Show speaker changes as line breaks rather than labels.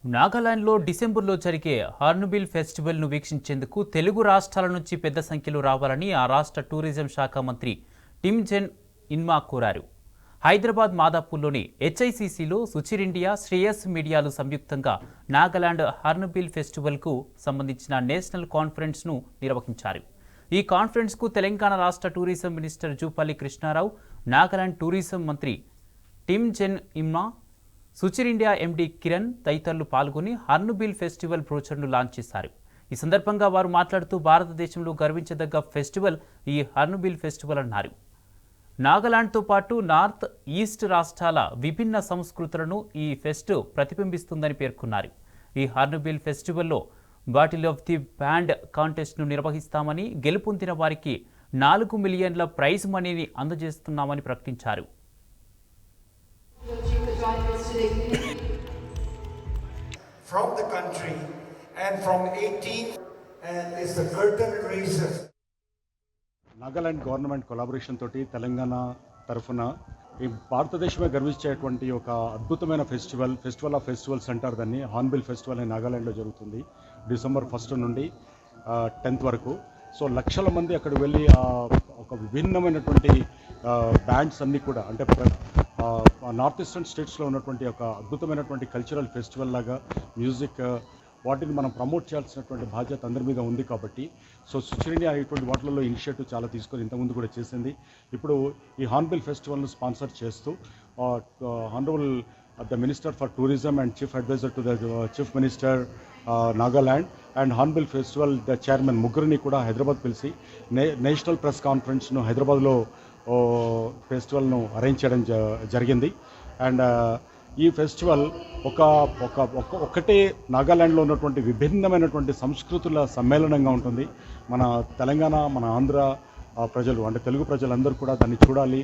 నాగాలాండ్లో డిసెంబర్లో జరిగే హార్న్బిల్ ఫెస్టివల్ను వీక్షించేందుకు తెలుగు రాష్ట్రాల నుంచి పెద్ద సంఖ్యలో రావాలని ఆ రాష్ట్ర టూరిజం శాఖ మంత్రి టిమ్ జెన్ ఇన్మా కోరారు. హైదరాబాద్ మాదాపూర్లోని హెచ్ఐసిసిలో సుచిర్ ఇండియా, శ్రేయస్ మీడియాలు సంయుక్తంగా నాగాలాండ్ హార్న్బిల్ ఫెస్టివల్కు సంబంధించిన నేషనల్ కాన్ఫరెన్స్ను నిర్వహించారు. ఈ కాన్ఫరెన్స్కు తెలంగాణ రాష్ట్ర tourism minister Jupally Krishnarao, Nagaland tourism మంత్రి Temjen Imna, Suchir India MD Kiran తదితరులు పాల్గొని హార్న్బిల్ ఫెస్టివల్ బ్రోచర్ను లాంచ్ చేశారు. ఈ సందర్భంగా వారు మాట్లాడుతూ భారతదేశంలో గర్వించదగ్గ ఫెస్టివల్ ఈ హార్న్బిల్ ఫెస్టివల్ అన్నారు. నాగాలాండ్తో పాటు నార్త్ ఈస్ట్ రాష్ట్రాల విభిన్న సంస్కృతులను ఈ ఫెస్ట్ ప్రతిబింబిస్తుందని పేర్కొన్నారు. ఈ హార్న్బిల్ ఫెస్టివల్లో బాటిల్ ఆఫ్ ది బ్యాండ్ కాంటెస్ట్ను నిర్వహిస్తామని, గెలుపొందిన వారికి 4 మిలియన్ల ప్రైజ్ మనీని అందజేస్తున్నామని ప్రకటించారు.
From the country and from 18 and is the curtain raiser.
Nagaland government collaboration తోటి తెలంగాణ తరఫున ఈ భారతదేశమే గర్వించేటువంటి ఒక అద్భుతమైన ఫెస్టివల్ ఆఫ్ ఫెస్టివల్స్ అంటారు దాన్ని. హార్న్బిల్ ఫెస్టివల్ నాగాలాండ్లో జరుగుతుంది డిసెంబర్ 1 నుండి 10th వరకు. సో లక్షల మంది అక్కడ వెళ్ళి ఒక విభిన్నమైనటువంటి బ్యాండ్స్ అన్నీ కూడా అంటే నార్త్ ఈస్టర్న్ స్టేట్స్లో ఉన్నటువంటి ఒక అద్భుతమైనటువంటి కల్చరల్ ఫెస్టివల్ లాగా మ్యూజిక్ వాటిని మనం ప్రమోట్ చేయాల్సినటువంటి బాధ్యత అందరి మీద ఉంది. కాబట్టి సో సుచిర్ ఇండియా ఇటువంటి వాటిల్లో ఇనిషియేటివ్ చాలా తీసుకొని ఇంతకుముందు కూడా చేసింది. ఇప్పుడు ఈ హార్న్బిల్ ఫెస్టివల్ను స్పాన్సర్ చేస్తూ honourable the minister for tourism and chief adviser to the chief minister Nagaland and hornbill festival the chairman ముగ్గురిని కూడా హైదరాబాద్ పిలిచి నేషనల్ ప్రెస్ కాన్ఫరెన్స్ను హైదరాబాద్లో ఫెస్టివల్ను అరేంజ్ చేయడం జరిగింది. అండ్ ఈ ఫెస్టివల్ ఒకటే నాగాలాండ్లో ఉన్నటువంటి విభిన్నమైనటువంటి సంస్కృతుల సమ్మేళనంగా ఉంటుంది. మన తెలంగాణ, మన ఆంధ్ర ప్రజలు అంటే తెలుగు ప్రజలందరూ కూడా దాన్ని చూడాలి.